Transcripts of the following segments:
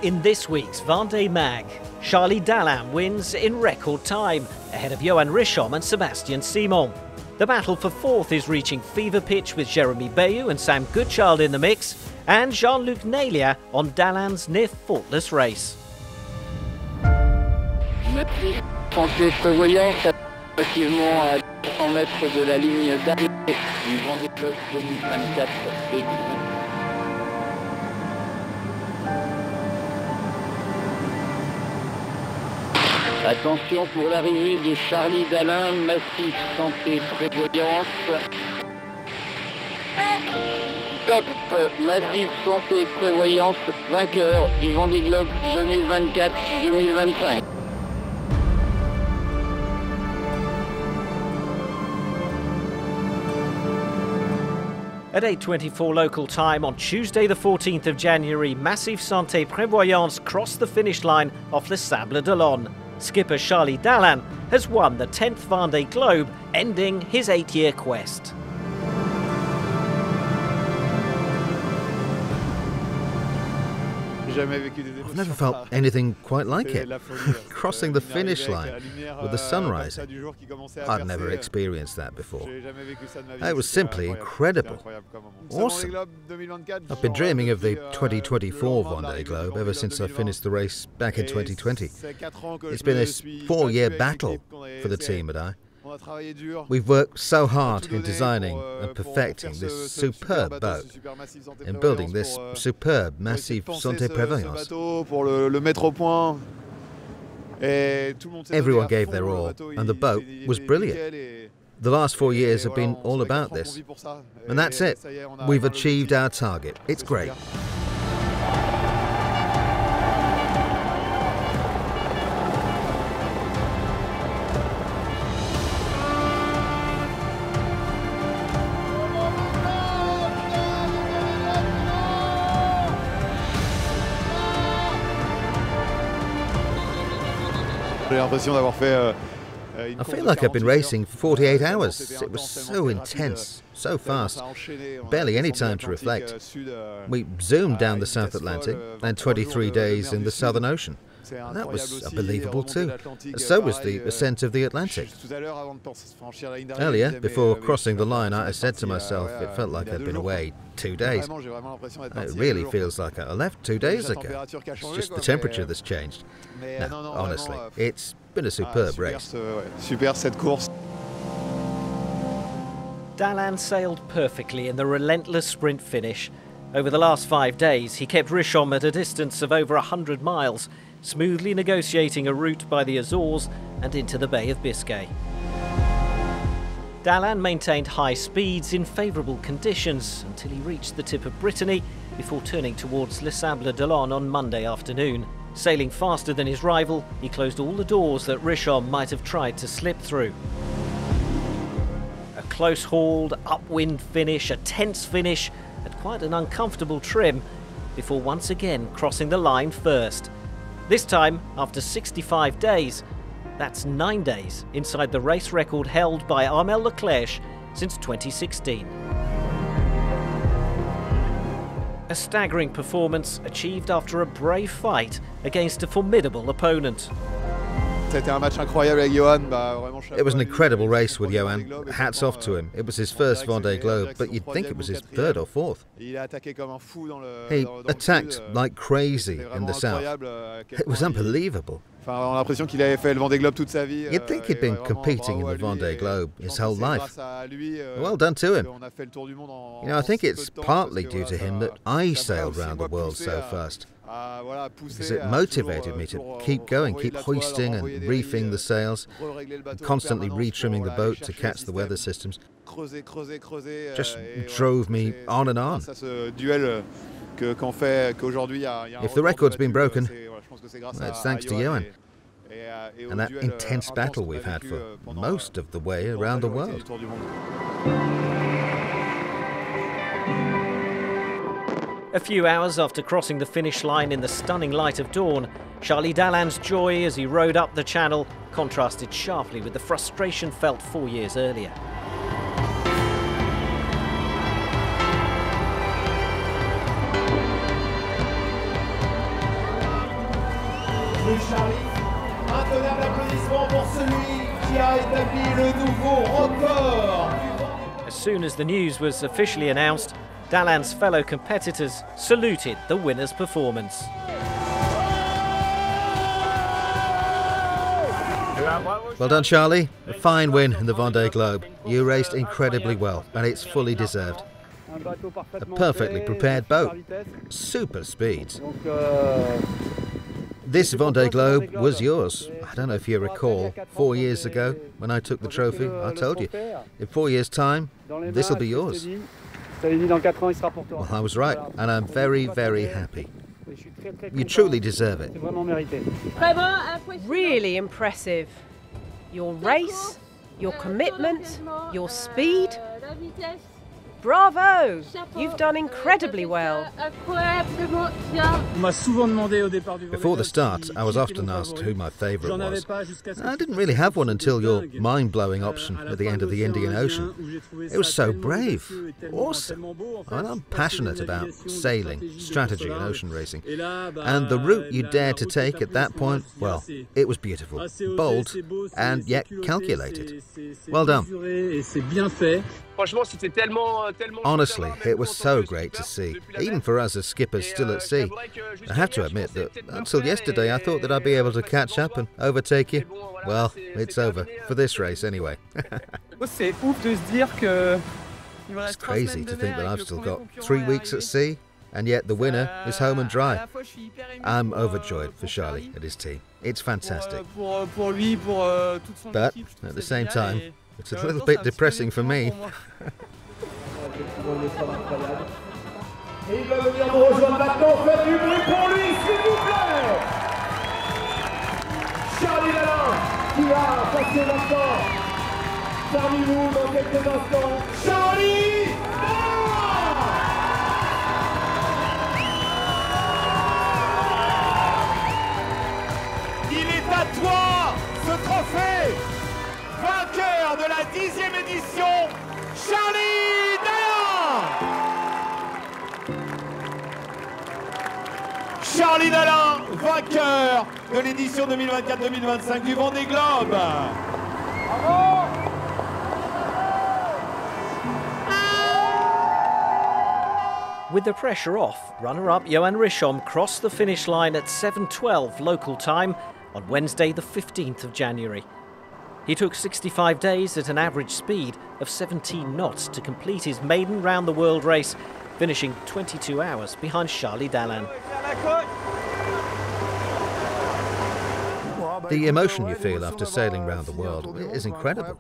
In this week's Vendée Mag, Charlie Dalin wins in record time, ahead of Johan Richomme and Sébastien Simon. The battle for fourth is reaching fever pitch with Jeremy Bayou and Sam Goodchild in the mix, and Jean-Luc Nélias on Dalin's near-faultless race. Santé prévoyance, activement à 100 mètres de la ligne d'arrivée du Vendée Globe 2024. Attention pour l'arrivée de Charlie Dalin, massif santé prévoyance. Top, massif santé prévoyance, vainqueur du Vendée Globe 2024-2025. At 8:24 local time on Tuesday the 14th of January, Massif Santé Prévoyance crossed the finish line off Les Sables d'Olonne. Skipper Charlie Dalin has won the 10th Vendée Globe, ending his 8-year quest. I've never felt anything quite like it. Crossing the finish line with the sun rising. I'd never experienced that before. It was simply incredible. Awesome. I've been dreaming of the 2024 Vendée Globe ever since I finished the race back in 2020. It's been this 4-year battle for the team and I. We've worked so hard in designing and perfecting this superb boat, in building this superb Massif Santé Prévoyance. Everyone gave their all, and the boat was brilliant. The last 4 years have been all about this, and that's it. We've achieved our target. It's great. I feel like I've been racing for 48 hours. It was so intense, so fast, barely any time to reflect. We zoomed down the South Atlantic and 23 days in the Southern Ocean. That was unbelievable too. So was the ascent of the Atlantic. Earlier, before crossing the line, I said to myself it felt like I'd been away 2 days. It really feels like I left 2 days ago. It's just the temperature that's changed. No, honestly, it's been a superb race. Dalin sailed perfectly in the relentless sprint finish. Over the last 5 days, he kept Richomme at a distance of over 100 miles, smoothly negotiating a route by the Azores and into the Bay of Biscay. Dalin maintained high speeds in favourable conditions until he reached the tip of Brittany before turning towards Les Sables d'Olonne on Monday afternoon. Sailing faster than his rival, he closed all the doors that Richomme might have tried to slip through. A close-hauled, upwind finish, a tense finish, at quite an uncomfortable trim, before once again crossing the line first. This time, after 65 days, that's 9 days inside the race record held by Armel Leclerc since 2016. A staggering performance achieved after a brave fight against a formidable opponent. It was an incredible race with Johan. Hats off to him. It was his first Vendée Globe, but you'd think it was his third or fourth. He attacked like crazy in the south. It was unbelievable. You'd think he'd been competing in the Vendée Globe his whole life. Well done to him. You know, I think it's partly due to him that I sailed around the world so fast. Because it motivated me to keep going, keep hoisting and reefing the sails, and constantly retrimming the boat to catch the weather systems. Just drove me on and on. If the record's been broken, it's thanks to Johan and that intense battle we've had for most of the way around the world. A few hours after crossing the finish line in the stunning light of dawn, Charlie Dalin's joy as he rowed up the channel contrasted sharply with the frustration felt 4 years earlier. Salut Charlie. Un tonnerre d'applaudissements pour celui qui a établi le nouveau record. As soon as the news was officially announced, Dalin's fellow competitors saluted the winner's performance. Well done, Charlie. A fine win in the Vendée Globe. You raced incredibly well, and it's fully deserved. A perfectly prepared boat. Super speeds. This Vendée Globe was yours. I don't know if you recall, 4 years ago, when I took the trophy, I told you, in 4 years' time, this will be yours. Well, I was right, and I'm very, very happy. You truly deserve it. Really impressive. Your race, your commitment, your speed. Bravo! You've done incredibly well. Before the start, I was often asked who my favourite was. I didn't really have one until your mind-blowing option at the end of the Indian Ocean. It was so brave, awesome. I'm passionate about sailing, strategy and ocean racing. And the route you dared to take at that point, well, it was beautiful, bold and yet calculated. Well done. Honestly, it was so great to see, even for us as skippers still at sea. I have to admit that until yesterday I thought that I'd be able to catch up and overtake you. Well, it's over, for this race anyway. It's crazy to think that I've still got 3 weeks at sea, and yet the winner is home and dry. I'm overjoyed for Charlie and his team. It's fantastic. But at the same time, it's a little bit depressing for me. Et il va venir nous rejoindre maintenant. Faites du bruit pour lui, s'il vous plaît. Charlie Dalin qui va passer maintenant parmi nous dans quelques instants. Charlie Dalin. Il est à toi ce trophée. Vainqueur de la 10e édition, Charlie Dalin. Charlie Dalin, vainqueur de l'édition 2024-2025 du Vendée Globe. Bravo. With the pressure off, runner-up Johan Richomme crossed the finish line at 7:12 local time on Wednesday the 15th of January. He took 65 days at an average speed of 17 knots to complete his maiden round-the-world race, finishing 22 hours behind Charlie Dalin. The emotion you feel after sailing round the world is incredible.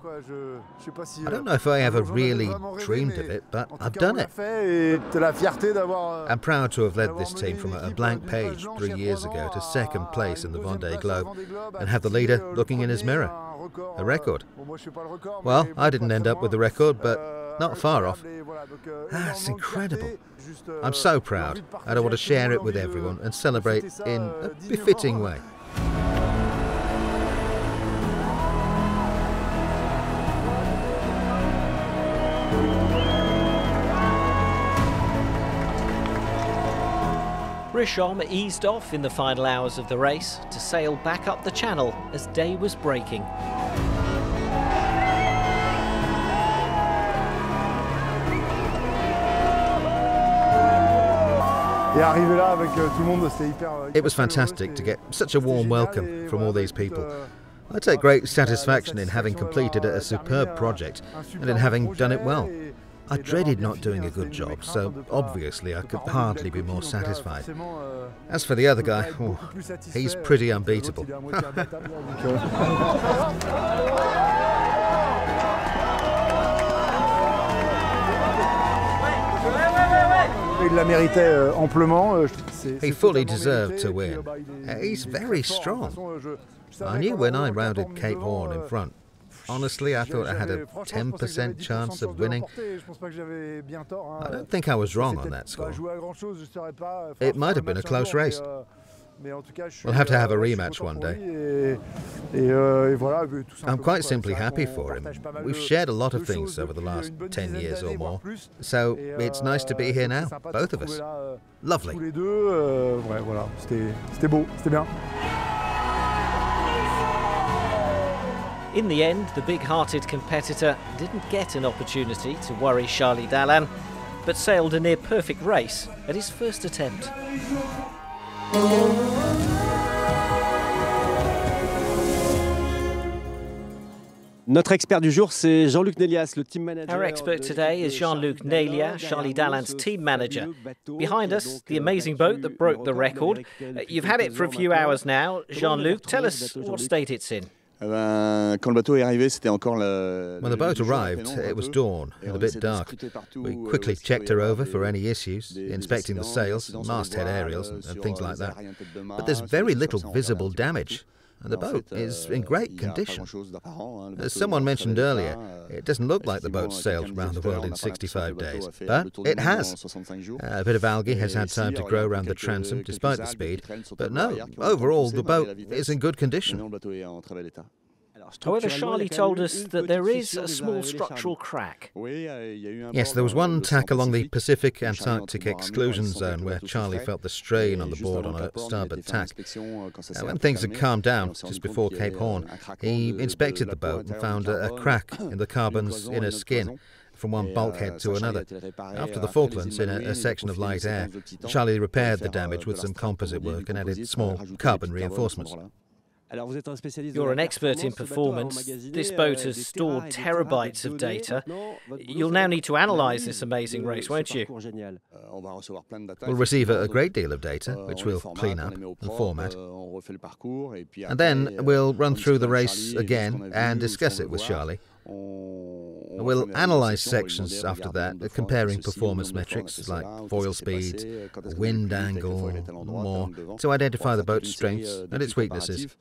I don't know if I ever really dreamed of it, but I've done it. I'm proud to have led this team from a blank page 3 years ago to second place in the Vendée Globe and have the leader looking in his mirror. A record. Well, I didn't end up with the record, but not far off. That's incredible. I'm so proud, and I want to share it with everyone and celebrate in a befitting way. Richomme eased off in the final hours of the race to sail back up the channel as day was breaking. It was fantastic to get such a warm welcome from all these people. I take great satisfaction in having completed a superb project and in having done it well. I dreaded not doing a good job, so obviously I could hardly be more satisfied. As for the other guy, oh, he's pretty unbeatable. He fully deserved to win. He's very strong. I knew when I rounded Cape Horn in front. Honestly, I thought I had a 10% chance of winning. I don't think I was wrong on that score. It might have been a close race. We'll have to have a rematch one day. I'm quite simply happy for him. We've shared a lot of things over the last 10 years or more, so it's nice to be here now, both of us. Lovely. In the end, the big-hearted competitor didn't get an opportunity to worry Charlie Dalin, but sailed a near-perfect race at his first attempt. Notre expert du jour, c'est Jean-Luc Nélias, le team manager. Our expert today is Jean-Luc Nélias, Charlie Dalin's team manager. Behind us, the amazing boat that broke the record. You've had it for a few hours now. Jean-Luc, tell us what state it's in. When the boat arrived, it was dawn and a bit dark. We quickly checked her over for any issues, inspecting the sails, masthead aerials and things like that. But there's very little visible damage, and the boat is in great condition. As someone mentioned earlier, it doesn't look like the boat sailed around the world in 65 days, but it has. A bit of algae has had time to grow around the transom despite the speed, but no, overall the boat is in good condition. However, Charlie told us that there is a small structural crack. Yes, there was one tack along the Pacific Antarctic exclusion zone where Charlie felt the strain on the board on a starboard tack. When things had calmed down, just before Cape Horn, he inspected the boat and found a crack in the carbon's inner skin from one bulkhead to another. After the Falklands, in a section of light air, Charlie repaired the damage with some composite work and added small carbon reinforcements. You're an expert in performance. This boat has stored terabytes of data. You'll now need to analyse this amazing race, won't you? We'll receive a great deal of data, which we'll clean up and format. And then we'll run through the race again and discuss it with Charlie. We'll analyse sections after that, comparing performance metrics like foil speed, wind angle, and more, to identify the boat's strengths and its weaknesses,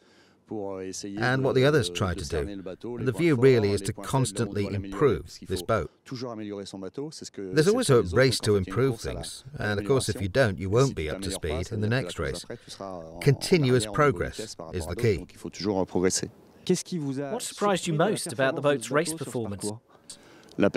and what the others try to do. And the view really is to constantly improve this boat. There's always a race to improve things, and of course if you don't, you won't be up to speed in the next race. Continuous progress is the key. What surprised you most about the boat's race performance? The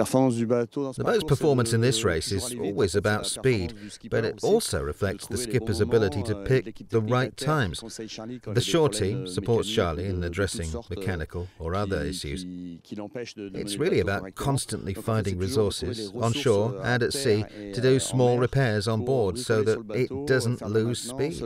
boat's performance in this race is always about speed, but it also reflects the skipper's ability to pick the right times. The shore team supports Charlie in addressing mechanical or other issues. It's really about constantly finding resources on shore and at sea to do small repairs on board so that it doesn't lose speed.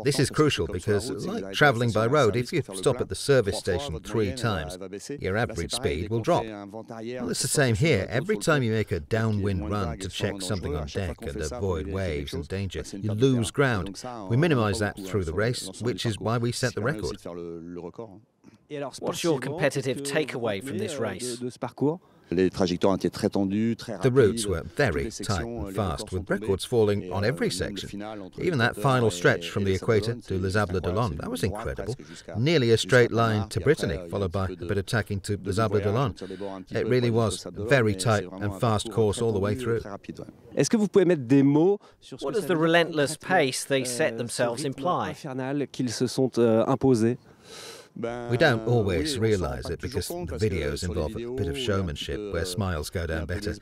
This is crucial because, like travelling by road, if you stop at the service station 3 times, your average speed will drop. Well, it's the same here. Every time you make a downwind run to check something on deck and avoid waves and danger, you lose ground. We minimise that through the race, which is why we set the record. What's your competitive takeaway from this race? The routes were very tight and fast, with records falling on every section. Even that final stretch from the equator to Les Sables d'Olonne, that was incredible. Nearly a straight line to Brittany, followed by a bit of tacking to Les Sables d'Olonne. It really was a very tight and fast course all the way through. What does the relentless pace they set themselves imply? We don't always realise it because the videos involve a bit of showmanship where smiles go down better.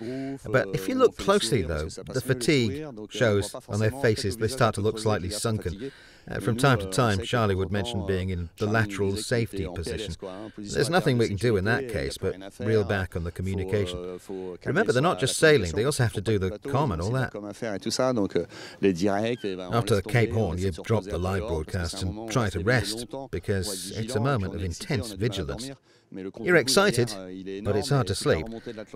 But if you look closely though, the fatigue shows on their faces. They start to look slightly sunken. From time to time, Charlie would mention being in the lateral safety position. There's nothing we can do in that case but reel back on the communication. Remember, they're not just sailing, they also have to do the comm and all that. After Cape Horn, you drop the live broadcasts and try to rest, because it's a moment of intense vigilance. You're excited, but it's hard to sleep.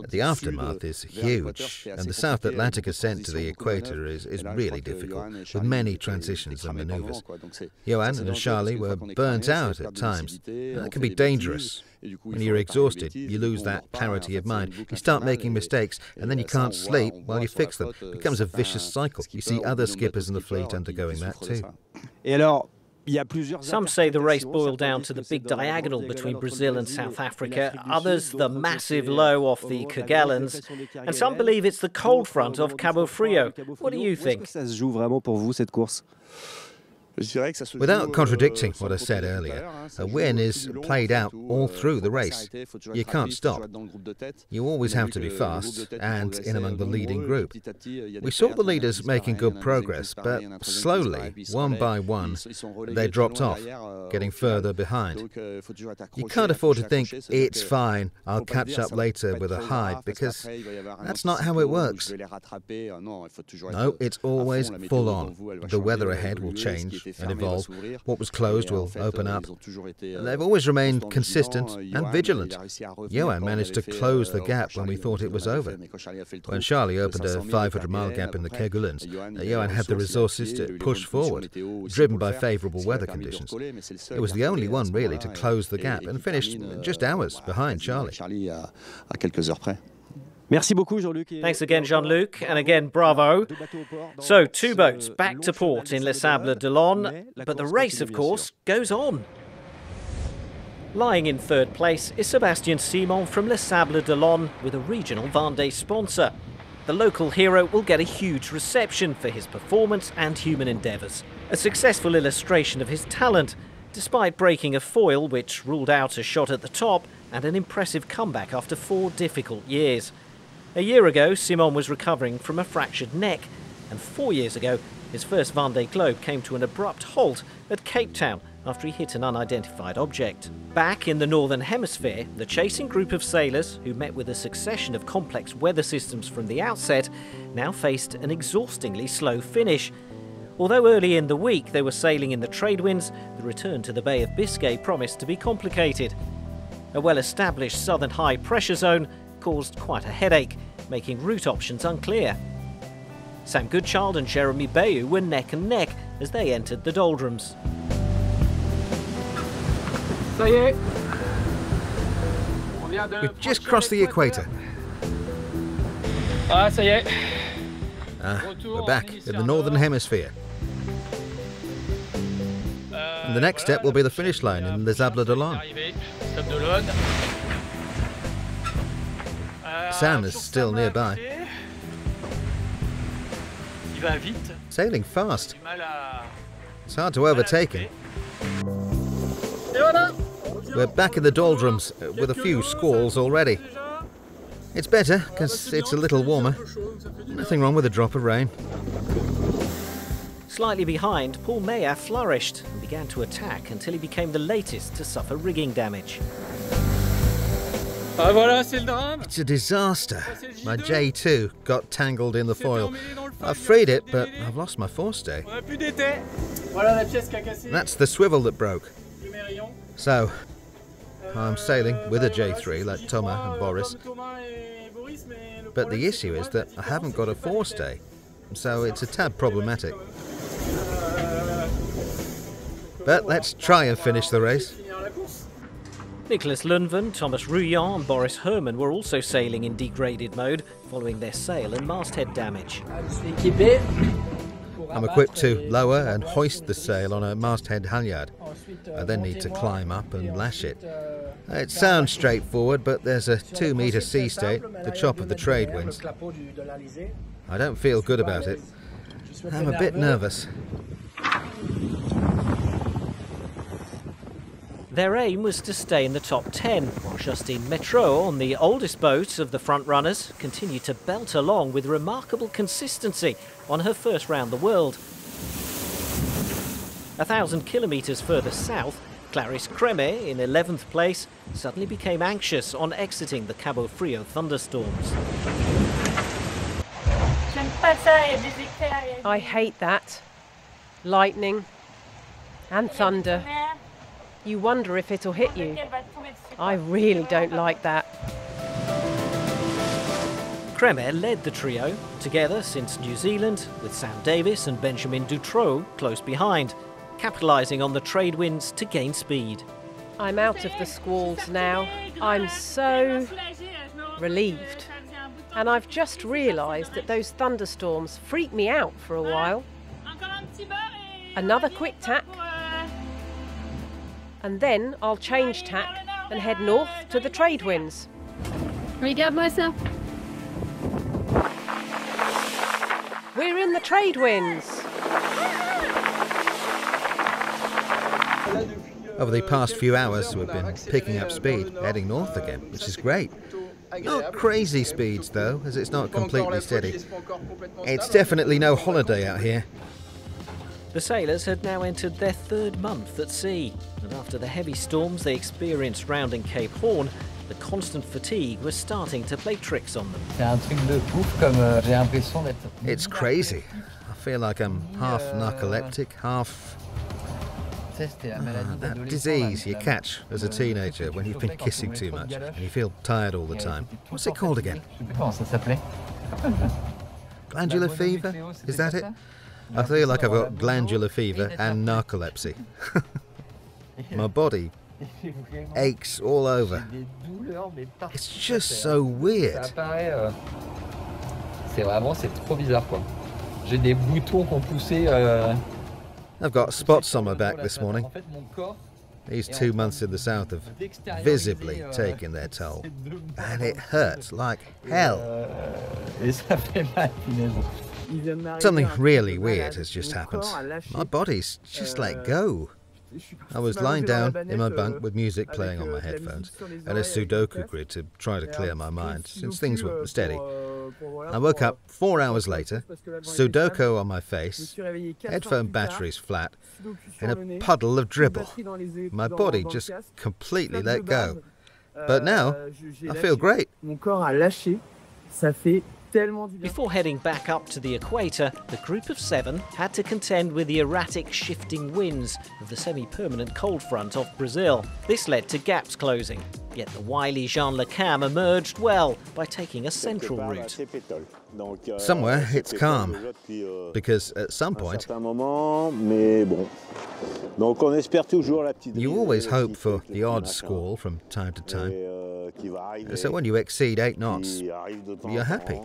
The aftermath is huge, and the South Atlantic ascent to the equator is really difficult, with many transitions and manoeuvres. Johan and Charlie were burnt out at times. That can be dangerous. When you're exhausted, you lose that clarity of mind. You start making mistakes, and then you can't sleep while you fix them. It becomes a vicious cycle. You see other skippers in the fleet undergoing that too. Some say the race boiled down to the big diagonal between Brazil and South Africa, others the massive low off the Kerguelens, and some believe it's the cold front off Cabo Frio. What do you think? Without contradicting what I said earlier, a win is played out all through the race. You can't stop. You always have to be fast and in among the leading group. We saw the leaders making good progress, but slowly, one by one, they dropped off, getting further behind. You can't afford to think, it's fine, I'll catch up later with a hide, because that's not how it works. No, it's always full on. The weather ahead will change and evolve. What was closed will open up. They've always remained consistent and vigilant. Johan managed to close the gap when we thought it was over. When Charlie opened a 500-mile gap in the Kerguelens, Johan had the resources to push forward, driven by favourable weather conditions. It was the only one really to close the gap and finished just hours behind Charlie. Merci beaucoup, Jean-Luc. Thanks again, Jean-Luc, and again, bravo. So, 2 boats back to port in Les Sables d'Olonne, but the race, of course, goes on. Lying in 3rd place is Sébastien Simon from Les Sables d'Olonne with a regional Vendée sponsor. The local hero will get a huge reception for his performance and human endeavours. A successful illustration of his talent, despite breaking a foil which ruled out a shot at the top and an impressive comeback after 4 difficult years. A year ago, Simon was recovering from a fractured neck, and 4 years ago, his first Vendée Globe came to an abrupt halt at Cape Town after he hit an unidentified object. Back in the Northern Hemisphere, the chasing group of sailors, who met with a succession of complex weather systems from the outset, now faced an exhaustingly slow finish. Although early in the week they were sailing in the trade winds, the return to the Bay of Biscay promised to be complicated. A well-established southern high-pressure zone caused quite a headache, making route options unclear. Sam Goodchild and Jeremy Bayou were neck and neck as they entered the doldrums. We've just crossed the equator. We're back in the Northern Hemisphere. And the next step will be the finish line in Les Sables d'Olonne. Sam is still nearby. Sailing fast. It's hard to overtake him. We're back in the doldrums with a few squalls already. It's better because it's a little warmer. Nothing wrong with a drop of rain. Slightly behind, Paul Meyer flourished and began to attack until he became the latest to suffer rigging damage. It's a disaster. My J2 got tangled in the foil. I've freed it, but I've lost my forestay. That's the swivel that broke. So, I'm sailing with a J3 like Thomas and Boris. But the issue is that I haven't got a forestay, so it's a tad problematic. But let's try and finish the race. Nicholas Lundven, Thomas Rouillon and Boris Herman were also sailing in degraded mode following their sail and masthead damage. I'm equipped to lower and hoist the sail on a masthead halyard. I then need to climb up and lash it. It sounds straightforward, but there's a 2-metre sea state, the chop of the trade winds. I don't feel good about it. I'm a bit nervous. Their aim was to stay in the top 10, while Justine Métraux, on the oldest boat of the front-runners, continued to belt along with remarkable consistency on her first round the world. 1,000 kilometres further south, Clarisse Crémet, in 11th place, suddenly became anxious on exiting the Cabo Frio thunderstorms. I hate that. Lightning and thunder. You wonder if it'll hit you. I really don't like that. Crémet led the trio, together since New Zealand, with Sam Davis and Benjamin Dutroux close behind, capitalising on the trade winds to gain speed. I'm out of the squalls now. I'm so relieved. And I've just realised that those thunderstorms freaked me out for a while. Another quick tack. And then I'll change tack and head north to the trade winds. Regarde-moi ça. We're in the trade winds. Over the past few hours, we've been picking up speed, heading north again, which is great. Not crazy speeds though, as it's not completely steady. It's definitely no holiday out here. The sailors had now entered their third month at sea, and after the heavy storms they experienced rounding Cape Horn, the constant fatigue was starting to play tricks on them. It's crazy. I feel like I'm half narcoleptic, half... that disease you catch as a teenager when you've been kissing too much and you feel tired all the time. What's it called again? Glandular fever? Is that it? I feel like I've got glandular fever and narcolepsy. My body aches all over. It's just so weird. I've got spots on my back this morning. These 2 months in the south have visibly taken their toll. And it hurts like hell. Something really weird has just happened. My body's just let go. I was lying down in my bunk with music playing on my headphones and a Sudoku grid to try to clear my mind, since things were steady. I woke up 4 hours later, Sudoku on my face, headphone batteries flat, in a puddle of dribble. My body just completely let go. But now, I feel great. Before heading back up to the equator, the group of 7 had to contend with the erratic shifting winds of the semi-permanent cold front off Brazil. This led to gaps closing, yet the wily Jean Le Cam emerged well by taking a central route. Somewhere it's calm, because at some point you always hope for the odd squall from time to time. So when you exceed 8 knots, you're happy.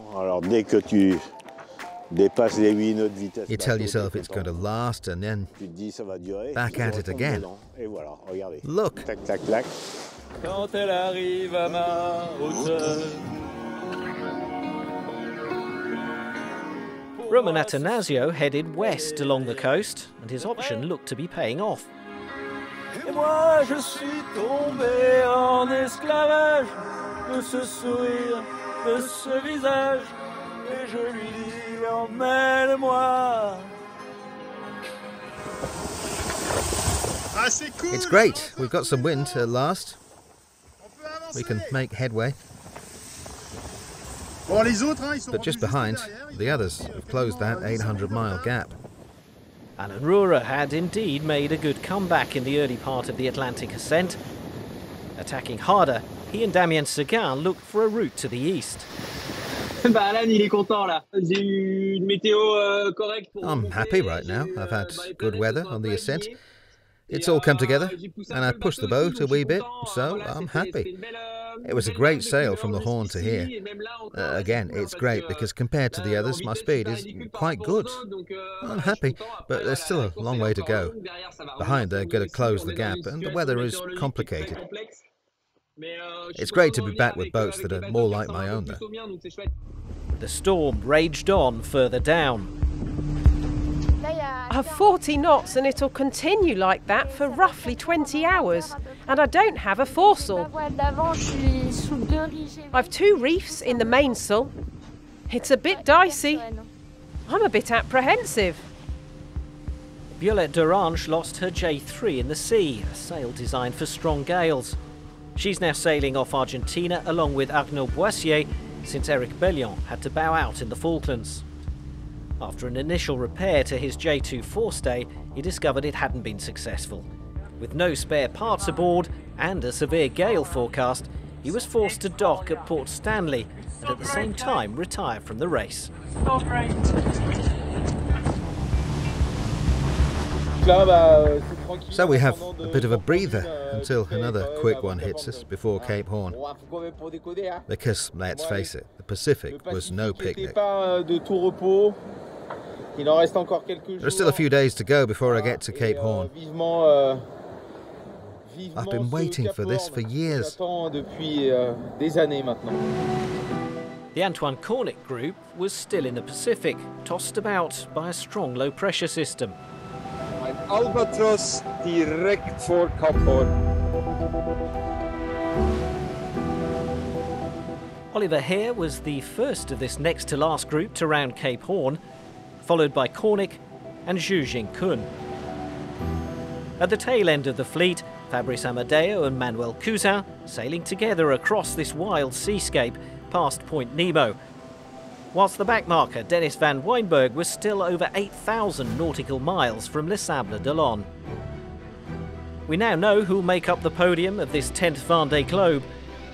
You tell yourself it's going to last and then back at it again. Look. Roman Attanasio headed west along the coast, and his option looked to be paying off. Et moi je suis tombé en esclavage de ce sourire, de ce visage, et je lui dis emmène-moi. It's great. We've got some wind at last. We can make headway. But just behind, the others have closed that 800-mile gap. Alan Rura had indeed made a good comeback in the early part of the Atlantic ascent. Attacking harder, he and Damien Seguin looked for a route to the east. I'm happy right now. I've had good weather on the ascent. It's all come together, and I pushed the boat a wee bit, so I'm happy. It was a great sail from the Horn to here. Again, it's great because compared to the others, my speed is quite good. I'm happy, but there's still a long way to go. Behind, they're going to close the gap, and the weather is complicated. It's great to be back with boats that are more like my own, though. The storm raged on further down. I have 40 knots and it'll continue like that for roughly 20 hours. And I don't have a foresail. I've 2 reefs in the mainsail. It's a bit dicey. I'm a bit apprehensive. Violette d'Orange lost her J3 in the sea, a sail designed for strong gales. She's now sailing off Argentina along with Arnaud Boissier, since Eric Bellion had to bow out in the Falklands. After an initial repair to his J2 forestay, he discovered it hadn't been successful. With no spare parts aboard and a severe gale forecast, he was forced to dock at Port Stanley and at the same time retire from the race. So we have a bit of a breather until another quick one hits us before Cape Horn. Because, let's face it, the Pacific was no picnic. There are still a few days to go before I get to Cape Horn. I've been waiting for this for years. The Antoine Cornick group was still in the Pacific, tossed about by a strong low-pressure system. Albatros direkt voor Kap Horn. Oliver Hare was the first of this next-to-last group to round Cape Horn, followed by Cornick and Zhu Jingkun. At the tail end of the fleet, Fabrice Amadeo and Manuel Cousin sailing together across this wild seascape past Point Nemo, whilst the backmarker Dennis van Weinberg was still over 8,000 nautical miles from Les Sables d'Olonne. We now know who'll make up the podium of this 10th Vendée Globe,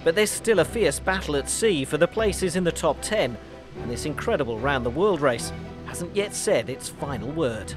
but there's still a fierce battle at sea for the places in the top 10, and this incredible round-the-world race hasn't yet said its final word.